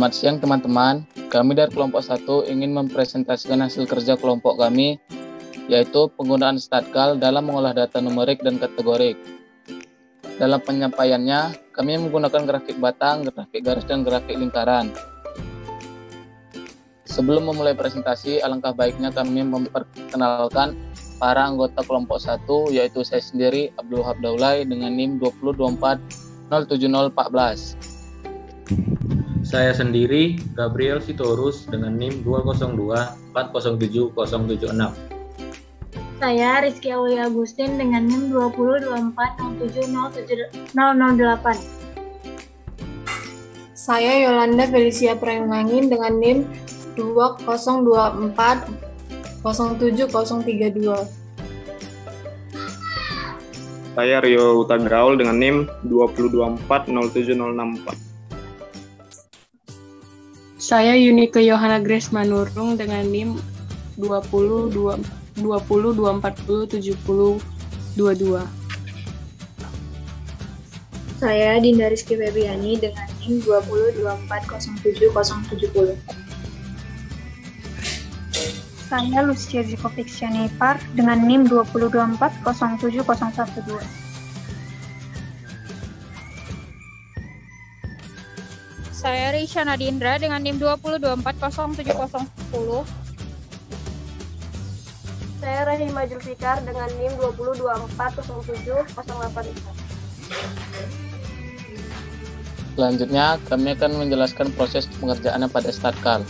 Selamat siang teman-teman. Kami dari kelompok 1 ingin mempresentasikan hasil kerja kelompok kami, yaitu penggunaan StatCal dalam mengolah data numerik dan kategorik. Dalam penyampaiannya, kami menggunakan grafik batang, grafik garis, dan grafik lingkaran. Sebelum memulai presentasi, alangkah baiknya kami memperkenalkan para anggota kelompok 1, yaitu saya sendiri, Abdul Wahab Daulay, dengan NIM 202407014. Saya sendiri, Gabriel Sitorus, dengan NIM 202407076. Saya Rizky Aulia Agustin dengan NIM 202407008. Saya Yolanda Felicia Prayungangin dengan NIM 202407032. Saya Rio Utagraul dengan NIM 202407064. Saya Yunike Yohana Grace Manurung dengan NIM 202407022. Saya Dinda Rizky Febriani dengan NIM 202407070. Saya Lucia Ziko Fiksianipar dengan NIM 202407012. Saya Risha Nadindra dengan NIM 202407010. Saya Rahima Julfikar dengan NIM 202407084. Selanjutnya, kami akan menjelaskan proses pengerjaannya pada StatCal.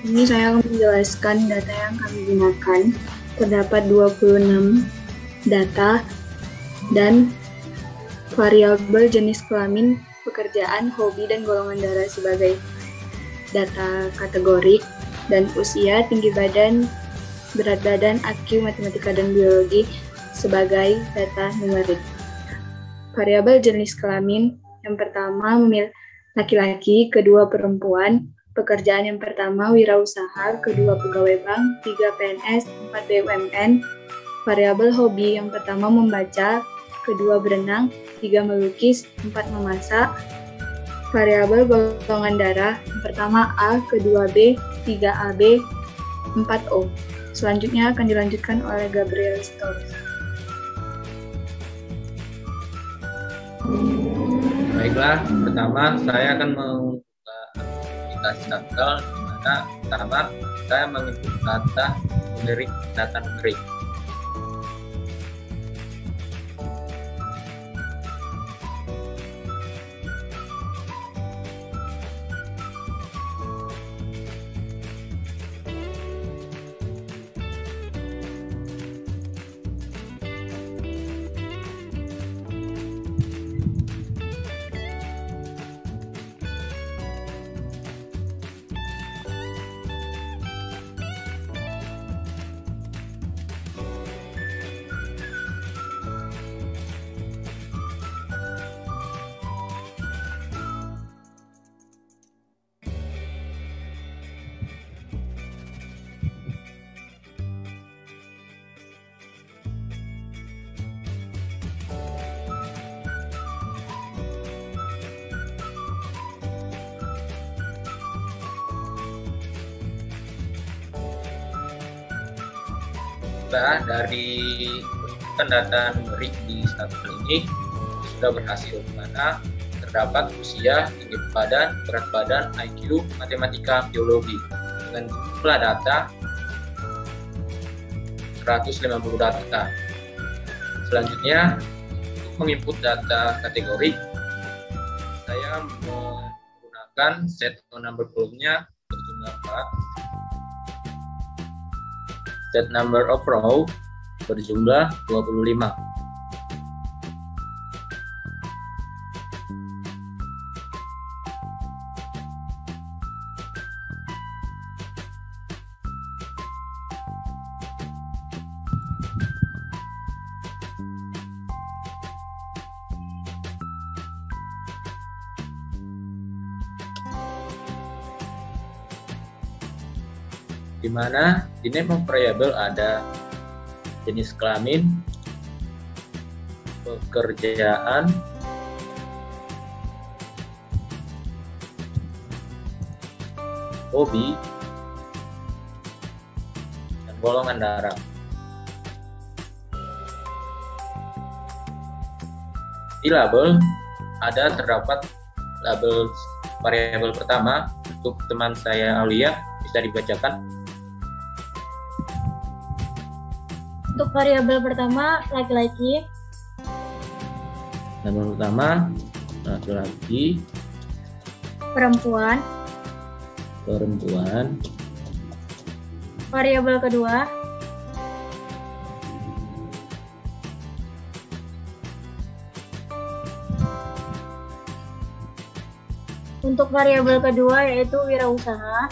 Ini saya akan menjelaskan data yang kami gunakan. Terdapat 26 data dan variabel jenis kelamin, pekerjaan, hobi, dan golongan darah sebagai data kategorik, dan usia, tinggi badan, berat badan, IQ, matematika, dan biologi sebagai data numerik. Variabel jenis kelamin yang pertama memilih laki-laki, kedua perempuan, pekerjaan yang pertama wirausaha, kedua pegawai bank, 3 PNS, 4 BUMN. Variabel hobi yang pertama membaca, kedua berenang, 3 melukis, 4 memasak. Variabel golongan darah yang pertama A, kedua B, 3 AB, 4 O. Selanjutnya akan dilanjutkan oleh Gabriel Sitorus. Baiklah, pertama saya akan membuka aplikasi StatCal, di mana pertama saya menginput data numerik. Dari data numerik di StatCal ini sudah berhasil, karena terdapat usia, tinggi badan, berat badan, IQ, matematika, biologi dengan jumlah data 150 data. Selanjutnya, untuk menginput data kategori, saya menggunakan set number column-nya berjumlah 4. Set number of row berjumlah 25. di mana di name of variable ada jenis kelamin, pekerjaan, hobi, dan golongan darah. Di label terdapat label variabel pertama. Untuk teman saya Aulia, bisa dibacakan. Untuk variabel pertama laki-laki. Label pertama laki-laki, Perempuan. Variabel kedua untuk variabel kedua yaitu wirausaha.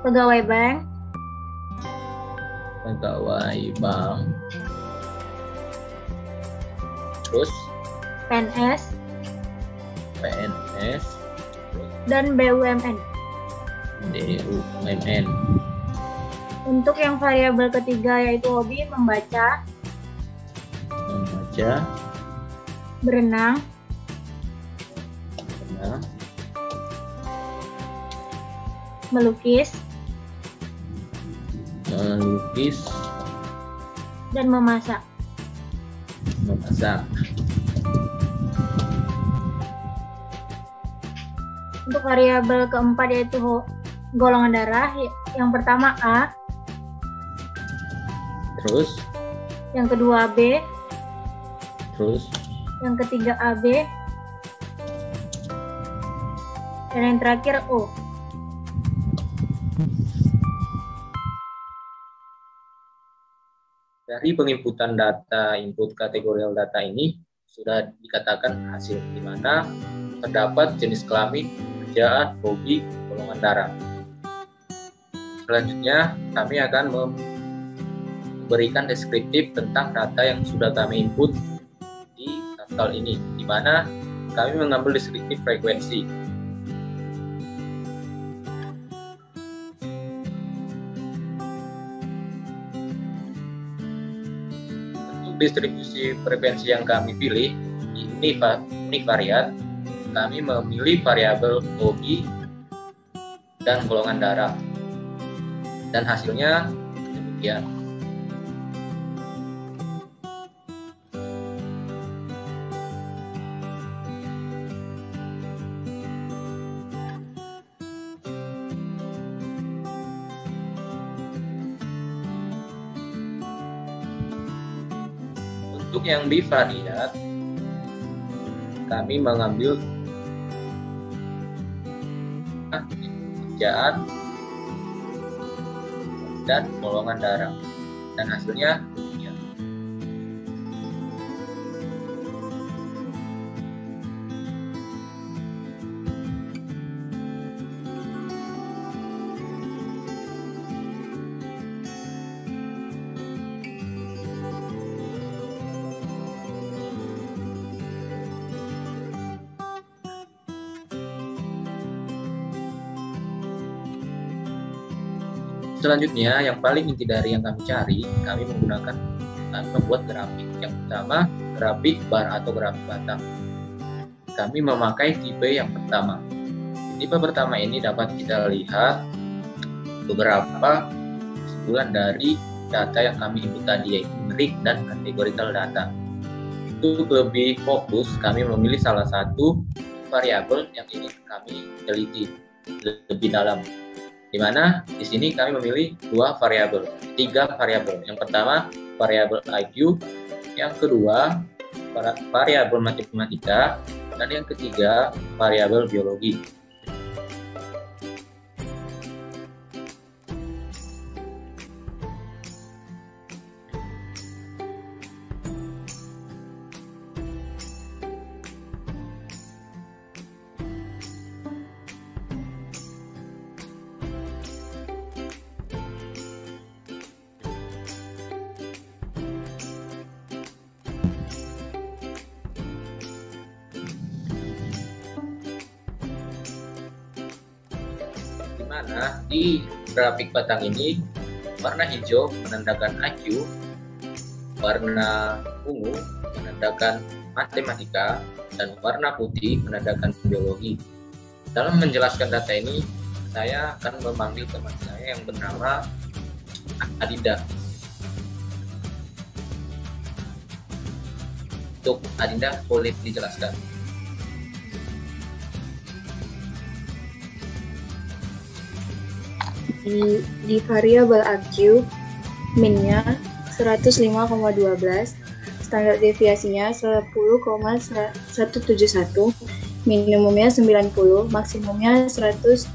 Pegawai bank. Terus PNS. Dan BUMN. Untuk yang variabel ketiga yaitu hobi, membaca, berenang, melukis, dan memasak. Untuk variabel keempat yaitu golongan darah, yang pertama A, terus yang kedua B, terus yang ketiga AB, dan yang terakhir O. Dari penginputan data input kategorial data ini sudah dikatakan hasil di mana terdapat jenis kelamin, pekerjaan, hobi, golongan darah. Selanjutnya kami akan memberikan deskriptif tentang data yang sudah kami input di StatCal ini, di mana kami mengambil deskriptif frekuensi. Distribusi frekuensi yang kami pilih ini univariat, kami memilih variabel hobi dan golongan darah, dan hasilnya demikian. Untuk yang bivariat, kami mengambil pekerjaan dan golongan darah, dan hasilnya demikian. Selanjutnya, yang paling inti dari yang kami cari, kami membuat grafik. Yang pertama, grafik bar atau grafik batang. Kami memakai tipe yang pertama. Tipe pertama ini dapat kita lihat beberapa kesimpulan dari data yang kami input tadi, yaitu numeric dan categorical data. Untuk lebih fokus, kami memilih salah satu variabel yang ingin kami teliti lebih dalam. Di mana di sini kami memilih tiga variabel. Yang pertama variabel IQ, yang kedua variabel matematika, dan yang ketiga variabel biologi. mana di grafik batang ini warna hijau menandakan IQ, warna ungu menandakan matematika, dan warna putih menandakan biologi. Dalam menjelaskan data ini, saya akan memanggil teman saya yang bernama Adinda. Untuk Adinda, boleh dijelaskan. Di variabel IQ, min-nya 105,12, standar deviasinya 10,171, minimumnya 90, maksimumnya 123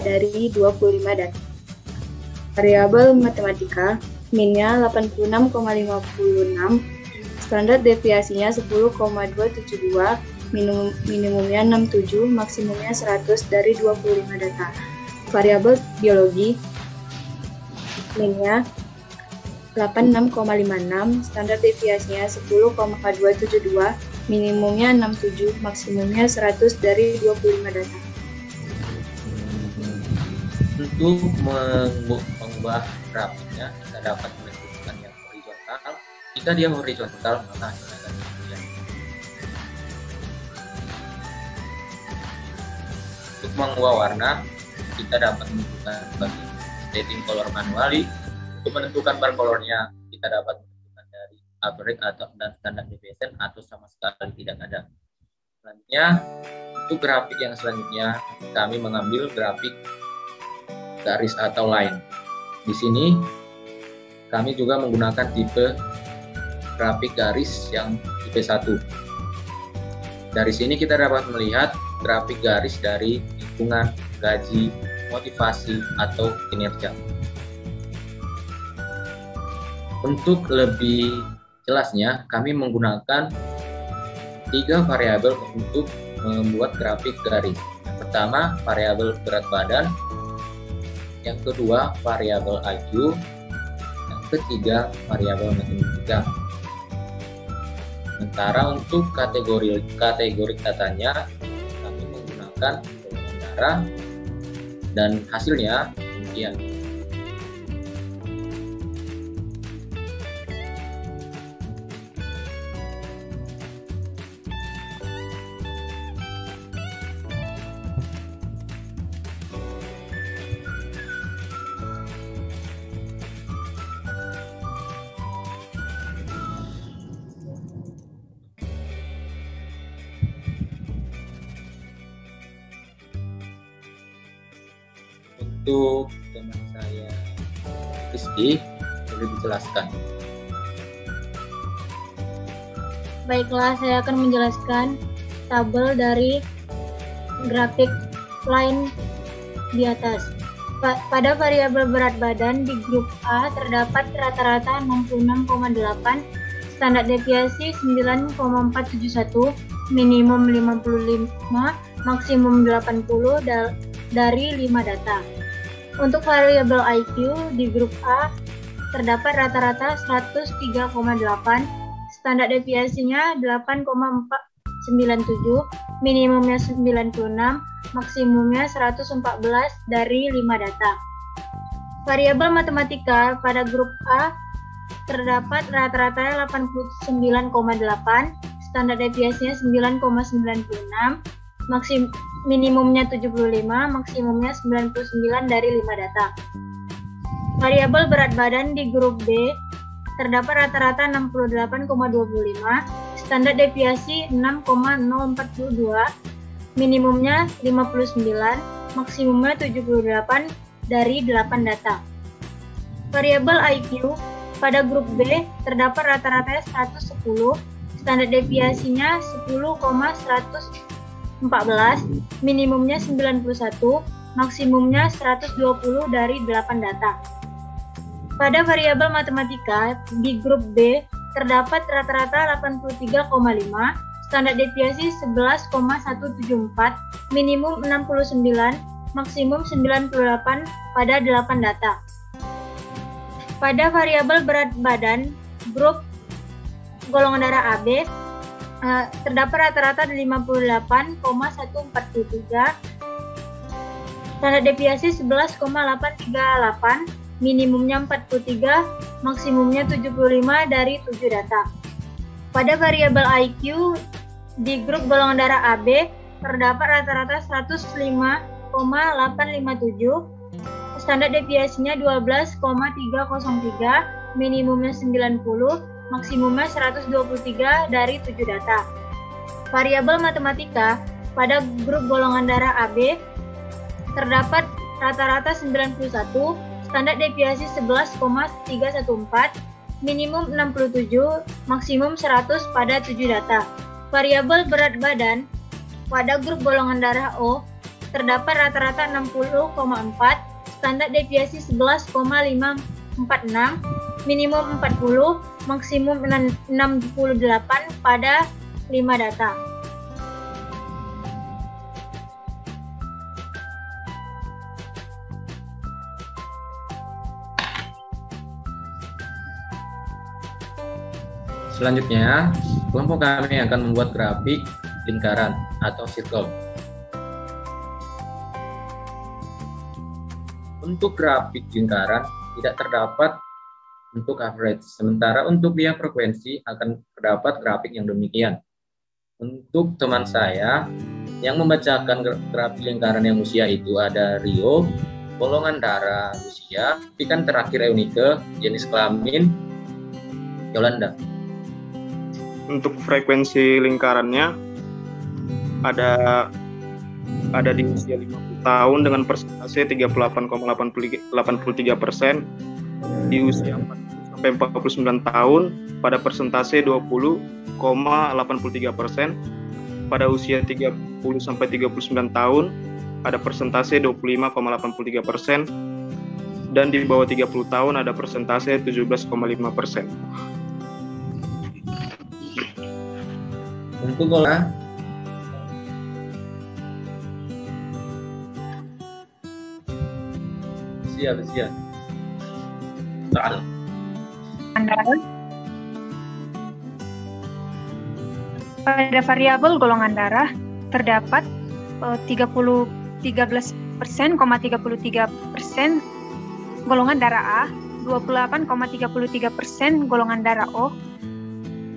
dari 25 data. Variabel matematika, min-nya 86,56, standar deviasinya 10,272, minimumnya 67, maksimumnya 100 dari 25 data. Variabel biologi, min-nya 86,56, standar deviasinya 10,272, minimumnya 67, maksimumnya 100 dari 25 data. Untuk mengubah grafiknya, kita dapat menentukan yang horizontal. Jika dia horizontal, maka hasilnya akan demikian. Untuk mengubah warna, kita dapat menentukan bagi setting color manually. Untuk menentukan bar colornya, kita dapat menentukan dari average atau dan standard deviation atau sama sekali tidak ada. Selanjutnya, untuk grafik yang selanjutnya, kami mengambil grafik garis atau line. Di sini, kami juga menggunakan tipe grafik garis yang tipe 1. Dari sini kita dapat melihat grafik garis dari lingkungan, gaji, motivasi, atau kinerja. Untuk lebih jelasnya, kami menggunakan 3 variabel untuk membuat grafik garis. Yang pertama, variabel berat badan. Yang kedua, variabel IQ. Yang ketiga, variabel matematika. Sementara untuk kategori datanya, kami menggunakan golongan darah dan hasilnya demikian. Untuk teman saya Rizky, boleh dijelaskan. Baiklah, saya akan menjelaskan tabel dari grafik line di atas. Pada variabel berat badan di grup A terdapat rata-rata 66,8, standar deviasi 9,471, minimum 55, maksimum 80 dari 5 data. Untuk variabel IQ di grup A terdapat rata-rata 103,8, standar deviasinya 8,497, minimumnya 96, maksimumnya 114 dari 5 data. Variabel matematika pada grup A terdapat rata-rata 89,8, standar deviasinya 9,96, minimumnya 75, maksimumnya 99 dari 5 data. Variabel berat badan di grup B terdapat rata-rata 68,25, standar deviasi 6,042, minimumnya 59, maksimumnya 78 dari 8 data. Variabel IQ pada grup B terdapat rata-rata 110, standar deviasinya 10,114, minimumnya 91, maksimumnya 120 dari 8 data. Pada variabel matematika di grup B terdapat rata-rata 83,5, standar deviasi 11,174, minimum 69, maksimum 98 pada 8 data. Pada variabel berat badan grup golongan darah AB terdapat rata-rata 58,143, Standar deviasi 11,838, minimumnya 43, maksimumnya 75 dari 7 data. Pada variabel IQ di grup golongan darah AB terdapat rata-rata 105,857, standar deviasinya 12,303, minimumnya 90, maksimumnya 123 dari 7 data. Variabel matematika pada grup golongan darah AB terdapat rata-rata 91, standar deviasi 11,314, minimum 67, maksimum 100 pada 7 data. Variabel berat badan pada grup golongan darah O terdapat rata-rata 60,4, standar deviasi 11,546, minimum 40, maksimum 68 pada 5 data. Selanjutnya, kelompok kami akan membuat grafik lingkaran atau circle. Untuk grafik lingkaran tidak terdapat untuk average, sementara untuk biaya frekuensi akan terdapat grafik yang demikian. Untuk teman saya yang membacakan grafik lingkaran yang usia itu ada Rio, golongan darah usia, kan terakhir Eunike, jenis kelamin Yolanda. Untuk frekuensi lingkarannya ada di usia 50 tahun dengan persentase 38,83%, di usia 40 sampai 49 tahun pada persentase 20,83%, pada usia 30 sampai 39 tahun ada persentase 25,83%, dan di bawah 30 tahun ada persentase 17,5%. Untuk golongan siap. Soal. Pada variabel golongan darah terdapat 13,33% golongan darah A, 28,33% golongan darah O,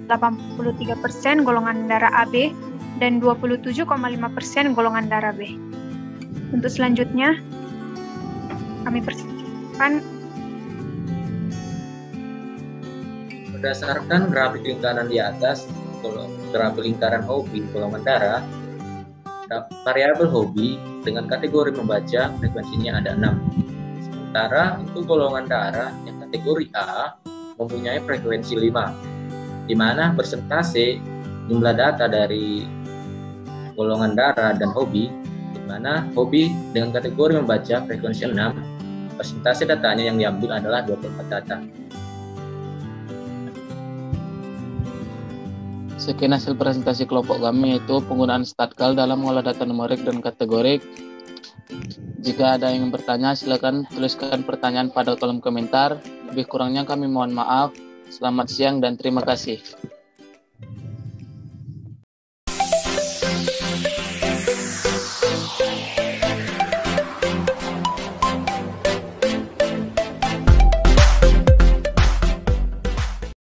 83% golongan darah AB, dan 27,5% golongan darah B. Untuk selanjutnya, kami persiapkan berdasarkan grafik lingkaran di atas, grafik lingkaran hobi golongan darah, variabel hobi dengan kategori membaca frekuensinya ada 6. Sementara untuk golongan darah yang kategori A mempunyai frekuensi 5. Di mana persentase jumlah data dari golongan darah dan hobi, di mana hobi dengan kategori membaca frekuensi 6, persentase datanya yang diambil adalah 24 data. Sekian hasil presentasi kelompok kami, yaitu penggunaan StatCal dalam mengolah data numerik dan kategorik. Jika ada yang bertanya, silakan tuliskan pertanyaan pada kolom komentar. Lebih kurangnya kami mohon maaf. Selamat siang dan terima kasih.